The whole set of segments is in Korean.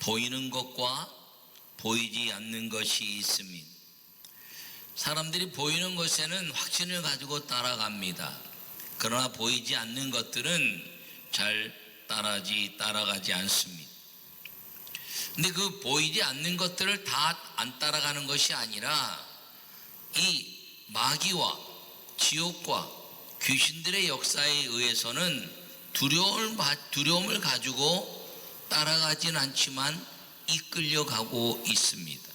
보이는 것과 보이지 않는 것이 있습니다. 사람들이 보이는 것에는 확신을 가지고 따라갑니다. 그러나 보이지 않는 것들은 잘 따라가지 않습니다. 근데 그 보이지 않는 것들을 다 안 따라가는 것이 아니라 이 마귀와 지옥과 귀신들의 역사에 의해서는 두려움을 가지고 따라가진 않지만 이끌려가고 있습니다.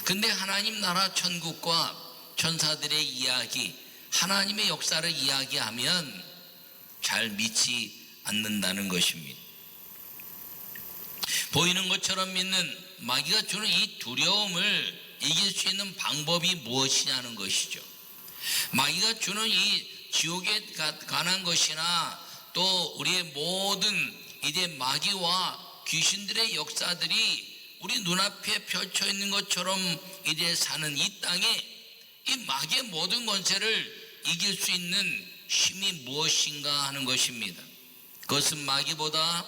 근데 하나님 나라 천국과 천사들의 이야기, 하나님의 역사를 이야기하면 잘 믿지 않는다는 것입니다. 보이는 것처럼 믿는 마귀가 주는 이 두려움을 이길 수 있는 방법이 무엇이냐는 것이죠. 마귀가 주는 이 지옥에 관한 것이나 또 우리의 모든 이제 마귀와 귀신들의 역사들이 우리 눈앞에 펼쳐 있는 것처럼 이제 사는 이 땅에 이 마귀의 모든 권세를 이길 수 있는 힘이 무엇인가 하는 것입니다. 그것은 마귀보다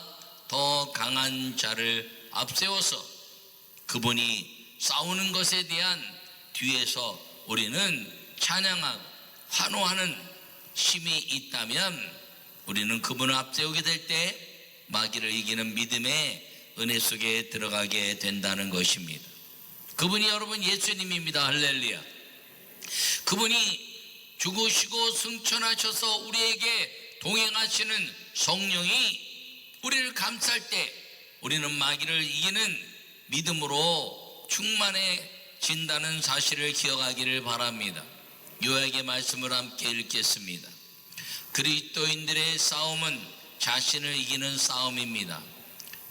더 강한 자를 앞세워서 그분이 싸우는 것에 대한 뒤에서 우리는 찬양하고 환호하는 힘이 있다면 우리는 그분을 앞세우게 될 때 마귀를 이기는 믿음의 은혜 속에 들어가게 된다는 것입니다. 그분이 여러분 예수님입니다. 할렐루야. 그분이 죽으시고 승천하셔서 우리에게 동행하시는 성령이 우리를 감쌀 때 우리는 마귀를 이기는 믿음으로 충만해진다는 사실을 기억하기를 바랍니다. 요약의 말씀을 함께 읽겠습니다. 그리스도인들의 싸움은 자신을 이기는 싸움입니다.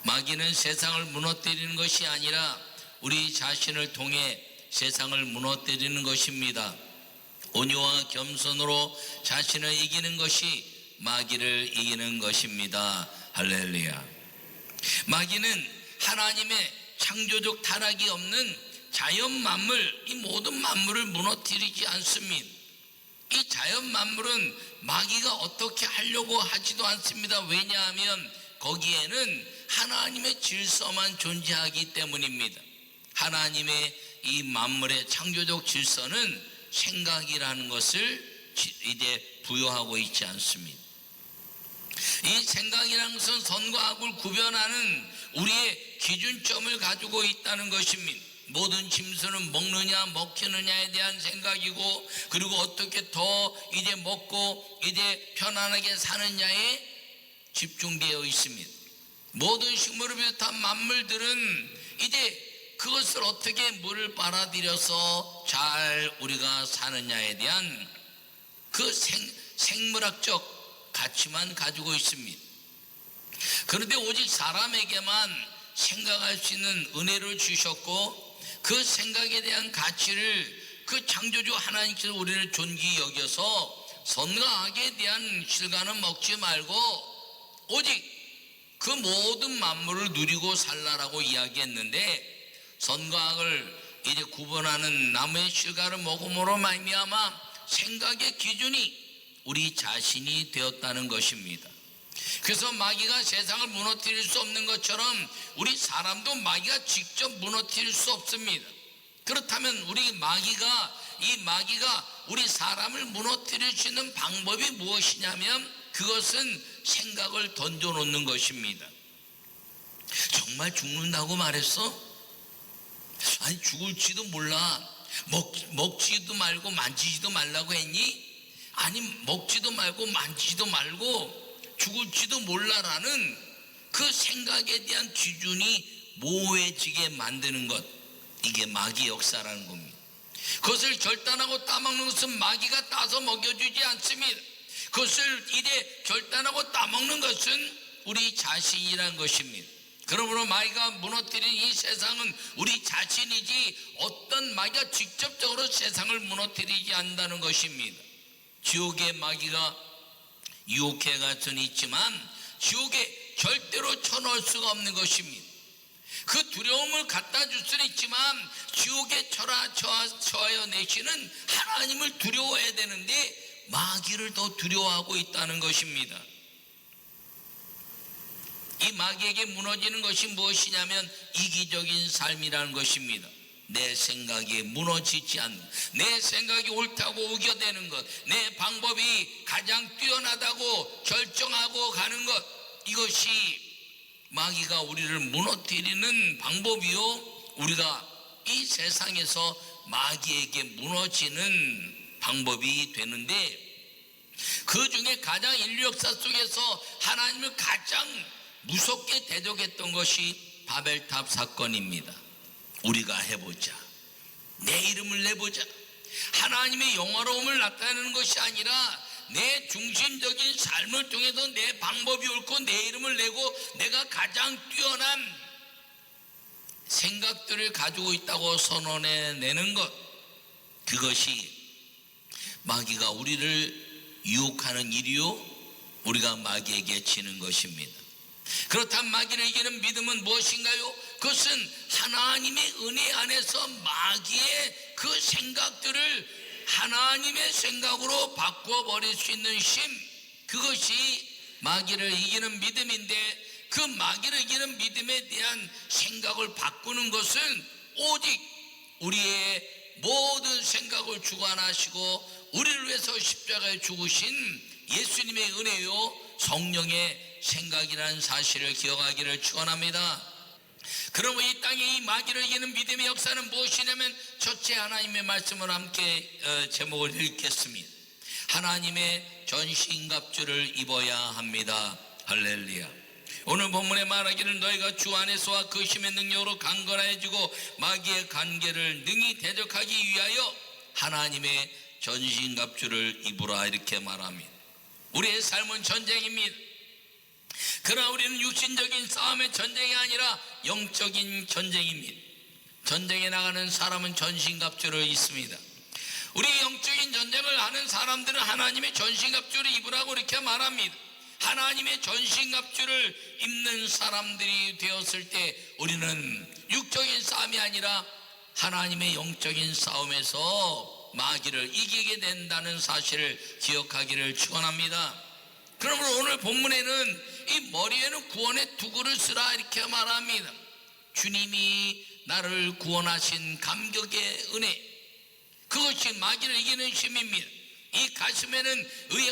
마귀는 세상을 무너뜨리는 것이 아니라 우리 자신을 통해 세상을 무너뜨리는 것입니다. 온유와 겸손으로 자신을 이기는 것이 마귀를 이기는 것입니다. 할렐루야. 마귀는 하나님의 창조적 타락이 없는 자연 만물, 이 모든 만물을 무너뜨리지 않습니다. 이 자연 만물은 마귀가 어떻게 하려고 하지도 않습니다. 왜냐하면 거기에는 하나님의 질서만 존재하기 때문입니다. 하나님의 이 만물의 창조적 질서는 생각이라는 것을 이제 부여하고 있지 않습니다. 이 생각이라는 것은 선과 악을 구별하는 우리의 기준점을 가지고 있다는 것입니다. 모든 짐승은 먹느냐 먹히느냐에 대한 생각이고, 그리고 어떻게 더 이제 먹고 이제 편안하게 사느냐에 집중되어 있습니다. 모든 식물을 비롯한 만물들은 이제 그것을 어떻게 물을 빨아들여서 잘 우리가 사느냐에 대한 그 생물학적 가치만 가지고 있습니다. 그런데 오직 사람에게만 생각할 수 있는 은혜를 주셨고, 그 생각에 대한 가치를 그 창조주 하나님께서 우리를 존귀히 여겨서 선과 악에 대한 실과는 먹지 말고 오직 그 모든 만물을 누리고 살라라고 이야기했는데, 선과 악을 이제 구분하는 나무의 실과를 먹음으로 말미암아 생각의 기준이 우리 자신이 되었다는 것입니다. 그래서 마귀가 세상을 무너뜨릴 수 없는 것처럼 우리 사람도 마귀가 직접 무너뜨릴 수 없습니다. 그렇다면 이 마귀가 우리 사람을 무너뜨릴 수 있는 방법이 무엇이냐면 그것은 생각을 던져놓는 것입니다. 정말 죽는다고 말했어? 아니, 죽을지도 몰라. 먹지도 말고 만지지도 말라고 했니? 아니, 먹지도 말고 만지지도 말고 죽을지도 몰라라는 그 생각에 대한 기준이 모호해지게 만드는 것, 이게 마귀 역사라는 겁니다. 그것을 결단하고 따먹는 것은 마귀가 따서 먹여주지 않습니다. 그것을 이제 결단하고 따먹는 것은 우리 자신이라는 것입니다. 그러므로 마귀가 무너뜨린 이 세상은 우리 자신이지 어떤 마귀가 직접적으로 세상을 무너뜨리지 않는다는 것입니다. 지옥의 마귀가 유혹해가 전 있지만 지옥에 절대로 쳐넣을 수가 없는 것입니다. 그 두려움을 갖다 줄 수는 있지만 지옥에 처하여 내시는 하나님을 두려워해야 되는데 마귀를 더 두려워하고 있다는 것입니다. 이 마귀에게 무너지는 것이 무엇이냐면 이기적인 삶이라는 것입니다. 내 생각이 무너지지 않는, 내 생각이 옳다고 우겨대는 것, 내 방법이 가장 뛰어나다고 결정하고 가는 것, 이것이 마귀가 우리를 무너뜨리는 방법이요, 우리가 이 세상에서 마귀에게 무너지는 방법이 되는데, 그 중에 가장 인류 역사 속에서 하나님을 가장 무섭게 대적했던 것이 바벨탑 사건입니다. 우리가 해보자, 내 이름을 내보자, 하나님의 영화로움을 나타내는 것이 아니라 내 중심적인 삶을 통해서 내 방법이 옳고 내 이름을 내고 내가 가장 뛰어난 생각들을 가지고 있다고 선언해내는 것, 그것이 마귀가 우리를 유혹하는 일이요, 우리가 마귀에게 지는 것입니다. 그렇다면 마귀를 이기는 믿음은 무엇인가요? 그것은 하나님의 은혜 안에서 마귀의 그 생각들을 하나님의 생각으로 바꿔버릴 수 있는 힘, 그것이 마귀를 이기는 믿음인데, 그 마귀를 이기는 믿음에 대한 생각을 바꾸는 것은 오직 우리의 모든 생각을 주관하시고 우리를 위해서 십자가에 죽으신 예수님의 은혜요, 성령의 생각이라는 사실을 기억하기를 축원합니다. 그러면 이 땅에 이 마귀를 이기는 믿음의 역사는 무엇이냐면, 첫째, 하나님의 말씀을 함께 제목을 읽겠습니다. 하나님의 전신갑주를 입어야 합니다. 할렐루야. 오늘 본문에 말하기를 너희가 주 안에서와 그 힘의 능력으로 강건해지고 마귀의 관계를 능히 대적하기 위하여 하나님의 전신갑주를 입으라, 이렇게 말합니다. 우리의 삶은 전쟁입니다. 그러나 우리는 육신적인 싸움의 전쟁이 아니라 영적인 전쟁입니다. 전쟁에 나가는 사람은 전신갑주를 입습니다. 우리 영적인 전쟁을 하는 사람들은 하나님의 전신갑주를 입으라고 이렇게 말합니다. 하나님의 전신갑주를 입는 사람들이 되었을 때 우리는 육적인 싸움이 아니라 하나님의 영적인 싸움에서 마귀를 이기게 된다는 사실을 기억하기를 축원합니다. 그러므로 오늘 본문에는 이 머리에는 구원의 투구를 쓰라, 이렇게 말합니다. 주님이 나를 구원하신 감격의 은혜, 그것이 마귀를 이기는 힘입니다. 이 가슴에는 의의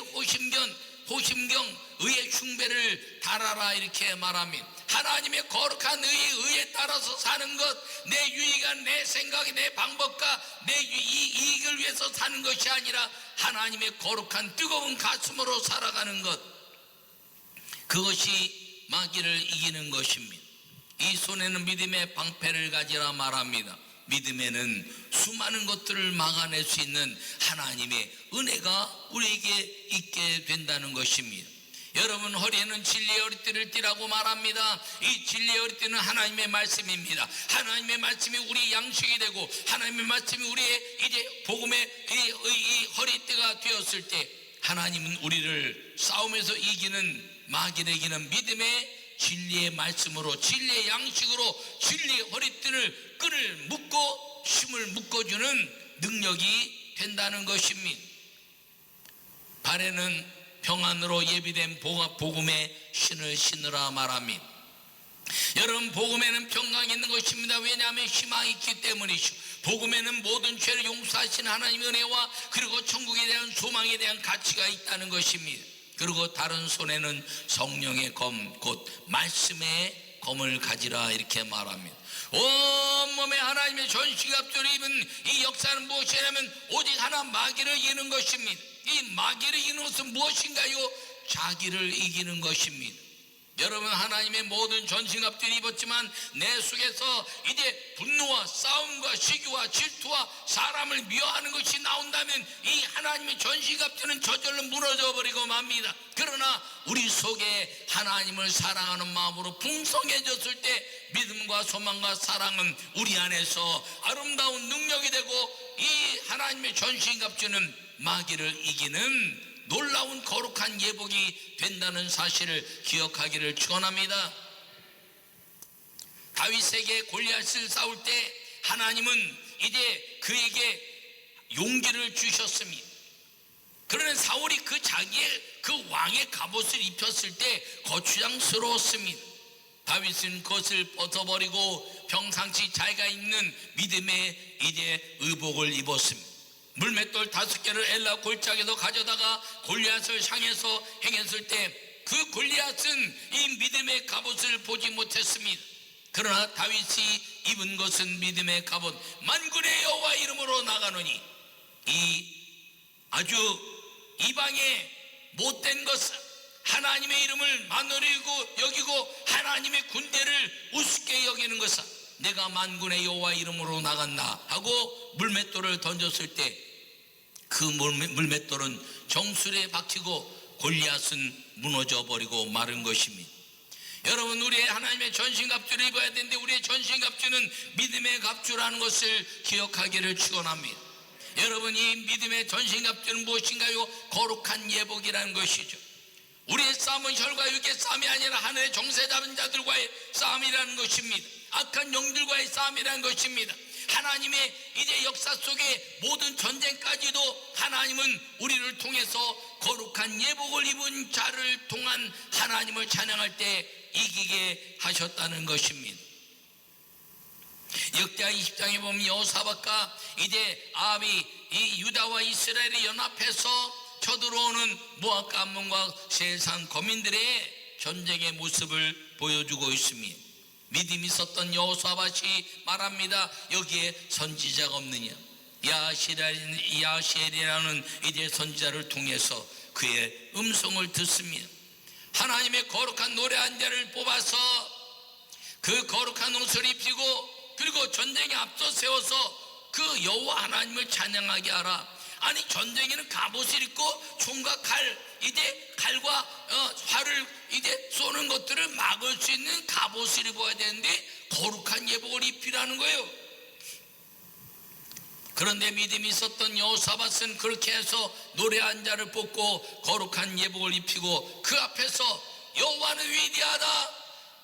호심경, 의의 흉배를 달아라, 이렇게 말합니다. 하나님의 거룩한 의에 따라서 사는 것, 내 유익한 내 생각이, 내 방법과 내 이익을 위해서 사는 것이 아니라 하나님의 거룩한 뜨거운 가슴으로 살아가는 것, 그것이 마귀를 이기는 것입니다. 이 손에는 믿음의 방패를 가지라 말합니다. 믿음에는 수많은 것들을 막아낼 수 있는 하나님의 은혜가 우리에게 있게 된다는 것입니다. 여러분, 허리에는 진리의 허리띠를 띠라고 말합니다. 이 진리의 허리띠는 하나님의 말씀입니다. 하나님의 말씀이 우리 양식이 되고 하나님의 말씀이 우리의 이제 복음의 이 허리띠가 되었을 때, 하나님은 우리를 싸움에서 이기는, 마귀를 이기는 믿음의 진리의 말씀으로, 진리의 양식으로 진리의 허리띠를 끈을 묶고 힘을 묶어주는 능력이 된다는 것입니다. 발에는 평안으로 예비된 복음의 신을 신으라 말합니다. 여러분, 복음에는 평강이 있는 것입니다. 왜냐하면 희망이 있기 때문이죠. 복음에는 모든 죄를 용서하신 하나님의 은혜와 그리고 천국에 대한 소망에 대한 가치가 있다는 것입니다. 그리고 다른 손에는 성령의 검, 곧 말씀의 검을 가지라, 이렇게 말합니다. 온몸에 하나님의 전신갑주를 입은 이 역사는 무엇이냐면 오직 하나, 마귀를 이기는 것입니다. 이 마귀를 이기는 것은 무엇인가요? 자기를 이기는 것입니다. 여러분, 하나님의 모든 전신갑주를 입었지만 내 속에서 이제 분노와 싸움과 시기와 질투와 사람을 미워하는 것이 나온다면 이 하나님의 전신갑주는 저절로 무너져 버리고 맙니다. 그러나 우리 속에 하나님을 사랑하는 마음으로 풍성해졌을 때 믿음과 소망과 사랑은 우리 안에서 아름다운 능력이 되고, 이 하나님의 전신갑주는 마귀를 이기는 놀라운 거룩한 예복이 된다는 사실을 기억하기를 축원합니다. 다윗에게 골리앗을 싸울 때 하나님은 이제 그에게 용기를 주셨습니다. 그러나 사울이 자기의 그 왕의 갑옷을 입혔을 때 거추장스러웠습니다. 다윗은 그것을 벗어버리고 평상시 자기가 입는 믿음의 이제 의복을 입었습니다. 물맷돌 5개를 엘라 골짜기에서 가져다가 골리앗을 향해서 행했을 때 그 골리앗은 이 믿음의 갑옷을 보지 못했습니다. 그러나 다윗이 입은 것은 믿음의 갑옷, 만군의 여호와 이름으로 나가노니, 이 아주 이방의 못된 것은 하나님의 이름을 만월이고 여기고 하나님의 군대를 우습게 여기는 것은 내가 만군의 여호와 이름으로 나간다 하고 물맷돌을 던졌을 때 그 물맷돌은 정수리에 박히고 골리앗은 무너져 버리고 마른 것입니다. 여러분, 우리의 하나님의 전신갑주를 입어야 되는데 우리의 전신갑주는 믿음의 갑주라는 것을 기억하기를 축원합니다. 여러분, 이 믿음의 전신갑주는 무엇인가요? 거룩한 예복이라는 것이죠. 우리의 싸움은 혈과 육의 싸움이 아니라 하늘의 정세 잡은 자들과의 싸움이라는 것입니다. 악한 영들과의 싸움이라는 것입니다. 하나님의 이제 역사 속에 모든 전쟁까지도 하나님은 우리를 통해서 거룩한 예복을 입은 자를 통한 하나님을 찬양할 때 이기게 하셨다는 것입니다. 역대하 20장에 보면 여호사밧과 이제 아합이 이 유다와 이스라엘이 연합해서 쳐들어오는 모압과 암몬과 세상 거민들의 전쟁의 모습을 보여주고 있습니다. 믿음이 있었던 여호사밧이 말합니다. 여기에 선지자가 없느냐? 야시엘이라는 이제 선지자를 통해서 그의 음성을 듣습니다. 하나님의 거룩한 노래 한 자를 뽑아서 그 거룩한 옷을 입히고 그리고 전쟁에 앞서 세워서 그 여호와 하나님을 찬양하게 하라. 아니, 전쟁에는 갑옷을 입고 총과 칼, 이제 칼과 활을 이제 쏘는 것들을 막을 수 있는 갑옷을 입어야 되는데 거룩한 예복을 입히라는 거예요. 그런데 믿음이 있었던 여호사밧은 그렇게 해서 노래 한 자를 뽑고 거룩한 예복을 입히고 그 앞에서 여호와는 위대하다,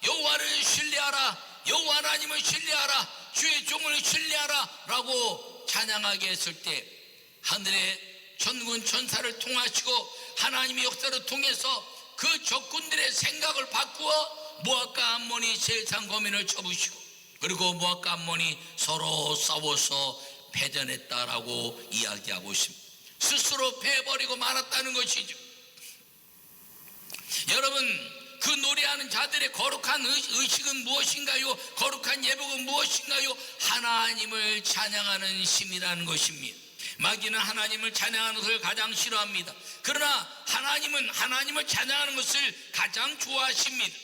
여호와를 신뢰하라, 여호와 하나님을 신뢰하라, 주의 종을 신뢰하라 라고 찬양하게 했을 때 하늘의 전군 천사를 통하시고 하나님의 역사를 통해서 그 적군들의 생각을 바꾸어 모압과 암몬이 세상 거민을 쳐부시고 그리고 모압과 암몬이 서로 싸워서 패전했다라고 이야기하고 있습니다. 스스로 패버리고 말았다는 것이죠. 여러분, 그 노래하는 자들의 거룩한 의식은 무엇인가요? 거룩한 예복은 무엇인가요? 하나님을 찬양하는 심이라는 것입니다. 마귀는 하나님을 찬양하는 것을 가장 싫어합니다. 그러나 하나님은 하나님을 찬양하는 것을 가장 좋아하십니다.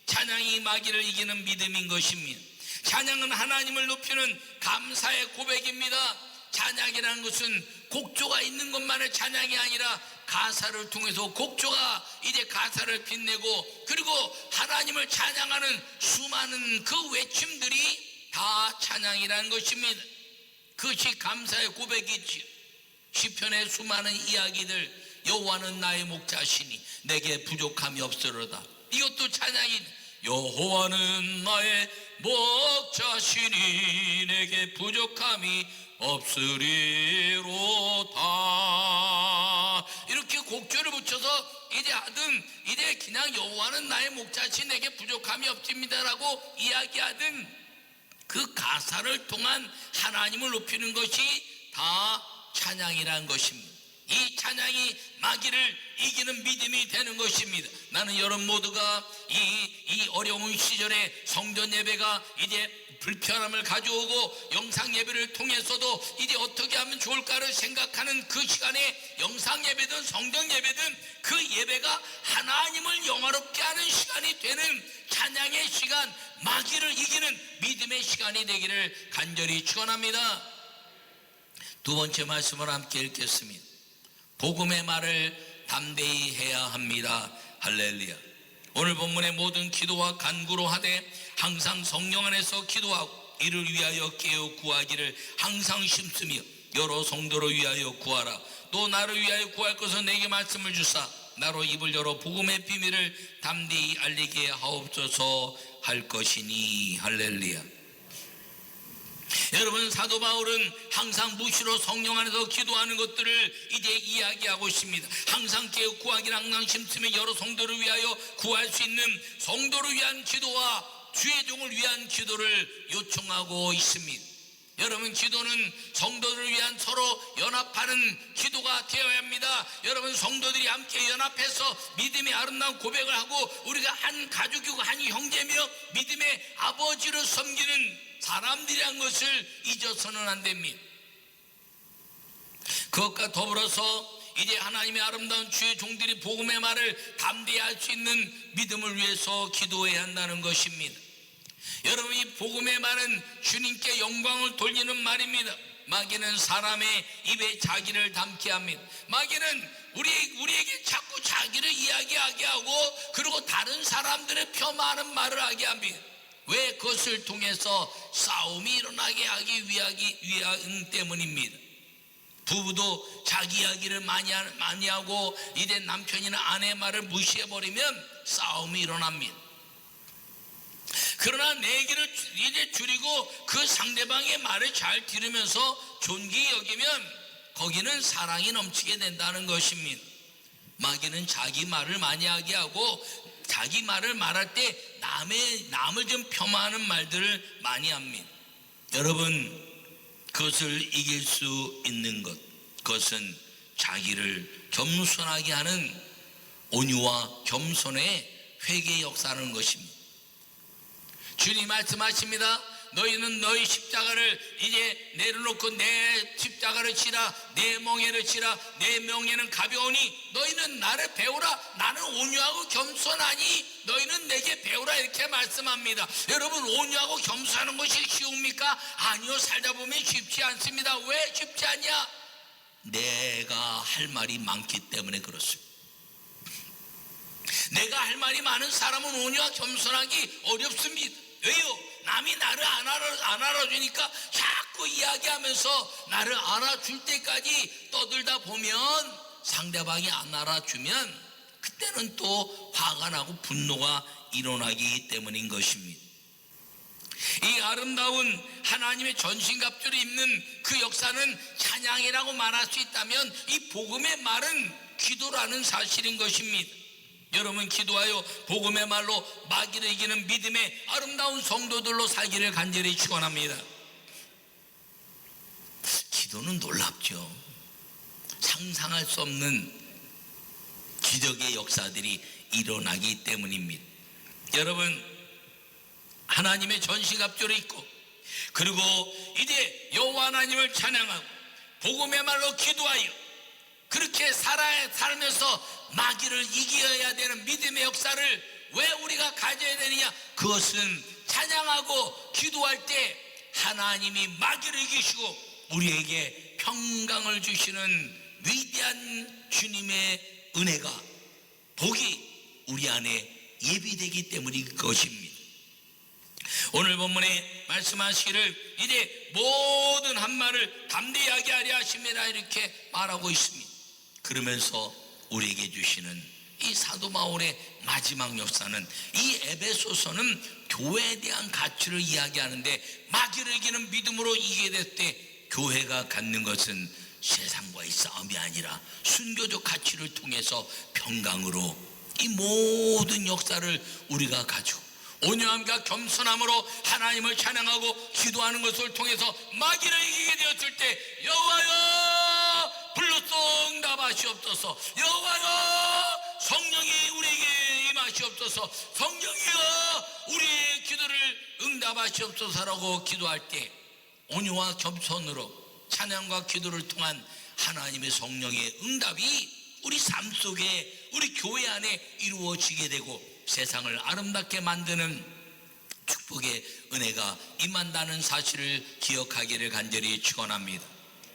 찬양이 마귀를 이기는 믿음인 것입니다. 찬양은 하나님을 높이는 감사의 고백입니다. 찬양이라는 것은 곡조가 있는 것만의 찬양이 아니라 가사를 통해서 곡조가 이제 가사를 빛내고 그리고 하나님을 찬양하는 수많은 그 외침들이 다 찬양이라는 것입니다. 그것이 감사의 고백이지요. 시편의 수많은 이야기들, 여호와는 나의 목자시니 내게 부족함이 없으로다, 이것도 찬양이네. 여호와는 나의 목자시니 내게 부족함이 없으리로다. 이렇게 곡조를 붙여서 이제 하든 이제 그냥 여호와는 나의 목자시니 내게 부족함이 없습니다라고 이야기하든 그 가사를 통한 하나님을 높이는 것이 다 찬양이라는 것입니다. 이 찬양이 마귀를 이기는 믿음이 되는 것입니다. 나는 여러분 모두가 이 어려운 시절에 성전 예배가 이제 불편함을 가져오고 영상 예배를 통해서도 이제 어떻게 하면 좋을까를 생각하는 그 시간에 영상 예배든 성전 예배든 그 예배가 하나님을 영화롭게 하는 시간이 되는 찬양의 시간, 마귀를 이기는 믿음의 시간이 되기를 간절히 축원합니다. 두 번째 말씀을 함께 읽겠습니다. 복음의 말을 담대히 해야 합니다. 할렐루야. 오늘 본문의 모든 기도와 간구로 하되 항상 성령 안에서 기도하고 이를 위하여 깨어 구하기를 항상 심쓰며 여러 성도를 위하여 구하라. 또 나를 위하여 구할 것은 내게 말씀을 주사 나로 입을 열어 복음의 비밀을 담대히 알리게 하옵소서 할 것이니. 할렐루야. 여러분, 사도 바울은 항상 무시로 성령 안에서 기도하는 것들을 이제 이야기하고 있습니다. 항상 깨어 구하기를 항상 심쓰며 여러 성도를 위하여 구할 수 있는 성도를 위한 기도와 주의 종을 위한 기도를 요청하고 있습니다. 여러분, 기도는 성도들을 위한 서로 연합하는 기도가 되어야 합니다. 여러분, 성도들이 함께 연합해서 믿음의 아름다운 고백을 하고 우리가 한 가족이고 한 형제며 믿음의 아버지를 섬기는 사람들이란 것을 잊어서는 안 됩니다. 그것과 더불어서 이제 하나님의 아름다운 주의 종들이 복음의 말을 담대히 할 수 있는 믿음을 위해서 기도해야 한다는 것입니다. 여러분, 이 복음의 말은 주님께 영광을 돌리는 말입니다. 마귀는 사람의 입에 자기를 담게 합니다. 마귀는 우리에게 자꾸 자기를 이야기하게 하고 그리고 다른 사람들의 폄하하는 말을 하게 합니다. 왜? 그것을 통해서 싸움이 일어나게 하기 위한 때문입니다. 부부도 자기 이야기를 많이 하고 이제 남편이나 아내의 말을 무시해버리면 싸움이 일어납니다. 그러나 내 얘기를 이제 줄이고 그 상대방의 말을 잘 들으면서 존귀히 여기면 거기는 사랑이 넘치게 된다는 것입니다. 마귀는 자기 말을 많이 하게 하고 자기 말을 말할 때 남을 좀 폄하하는 말들을 많이 합니다. 여러분, 그것을 이길 수 있는 것, 그것은 자기를 겸손하게 하는 온유와 겸손의 회개의 역사라는 것입니다. 주님 말씀하십니다. 너희는 너희 십자가를 이제 내려놓고 내 십자가를 지라, 내 멍에를 지라. 내 멍에는 가벼우니 너희는 나를 배우라. 나는 온유하고 겸손하니 너희는 내게 배우라. 이렇게 말씀합니다. 여러분, 온유하고 겸손하는 것이 쉬웁니까? 아니요, 살다 보면 쉽지 않습니다. 왜 쉽지 않냐? 내가 할 말이 많기 때문에 그렇습니다. 내가 할 말이 많은 사람은 온유와 겸손하기 어렵습니다. 왜요? 남이 나를 안 알아주니까 자꾸 이야기하면서 나를 알아줄 때까지 떠들다 보면 상대방이 안 알아주면 그때는 또 화가 나고 분노가 일어나기 때문인 것입니다. 이 아름다운 하나님의 전신갑주를 입는 그 역사는 찬양이라고 말할 수 있다면 이 복음의 말은 기도라는 사실인 것입니다. 여러분, 기도하여 복음의 말로 마귀를 이기는 믿음의 아름다운 성도들로 살기를 간절히 축원합니다. 기도는 놀랍죠. 상상할 수 없는 기적의 역사들이 일어나기 때문입니다. 여러분, 하나님의 전시갑주를 입고 그리고 이제 여호와 하나님을 찬양하고 복음의 말로 기도하여 그렇게 살면서 마귀를 이겨야 되는 믿음의 역사를 왜 우리가 가져야 되느냐? 그것은 찬양하고 기도할 때 하나님이 마귀를 이기시고 우리에게 평강을 주시는 위대한 주님의 은혜가 복이 우리 안에 예비되기 때문인 것입니다. 오늘 본문에 말씀하시기를 이제 모든 한 말을 담대히 하게 하려 하십니다. 이렇게 말하고 있습니다. 그러면서 우리에게 주시는 이 사도 바울의 마지막 역사는 이 에베소서는 교회에 대한 가치를 이야기하는데 마귀를 이기는 믿음으로 이기게 될 때 교회가 갖는 것은 세상과의 싸움이 아니라 순교적 가치를 통해서 평강으로 이 모든 역사를 우리가 가지고 온유함과 겸손함으로 하나님을 찬양하고 기도하는 것을 통해서 마귀를 이기게 되었을 때 여호와여 불로써 응답하시옵소서. 여호와여 성령이 우리에게 임하시옵소서. 성령이여 우리의 기도를 응답하시옵소서라고 기도할 때 온유와 겸손으로 찬양과 기도를 통한 하나님의 성령의 응답이 우리 삶 속에 우리 교회 안에 이루어지게 되고 세상을 아름답게 만드는 축복의 은혜가 임한다는 사실을 기억하기를 간절히 축원합니다.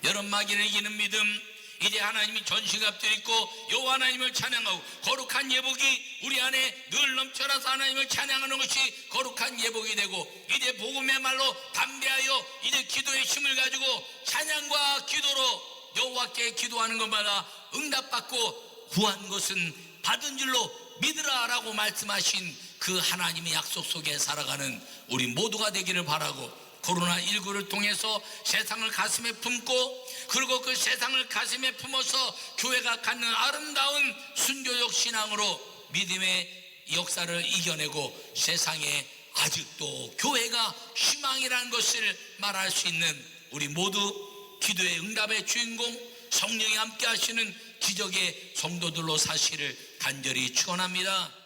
여러분, 마귀를 이기는 믿음, 이제 하나님이 전신갑주를 입고 여호와 하나님을 찬양하고 거룩한 예복이 우리 안에 늘 넘쳐나서 하나님을 찬양하는 것이 거룩한 예복이 되고 이제 복음의 말로 담대하여 이제 기도의 힘을 가지고 찬양과 기도로 여호와께 기도하는 것마다 응답받고 구한 것은 받은 줄로 믿으라라고 말씀하신 그 하나님의 약속 속에 살아가는 우리 모두가 되기를 바라고 코로나19를 통해서 세상을 가슴에 품고, 그리고 그 세상을 가슴에 품어서 교회가 갖는 아름다운 순교적 신앙으로 믿음의 역사를 이겨내고 세상에 아직도 교회가 희망이라는 것을 말할 수 있는 우리 모두 기도의 응답의 주인공 성령이 함께 하시는 기적의 성도들로 사시를 간절히 축원합니다.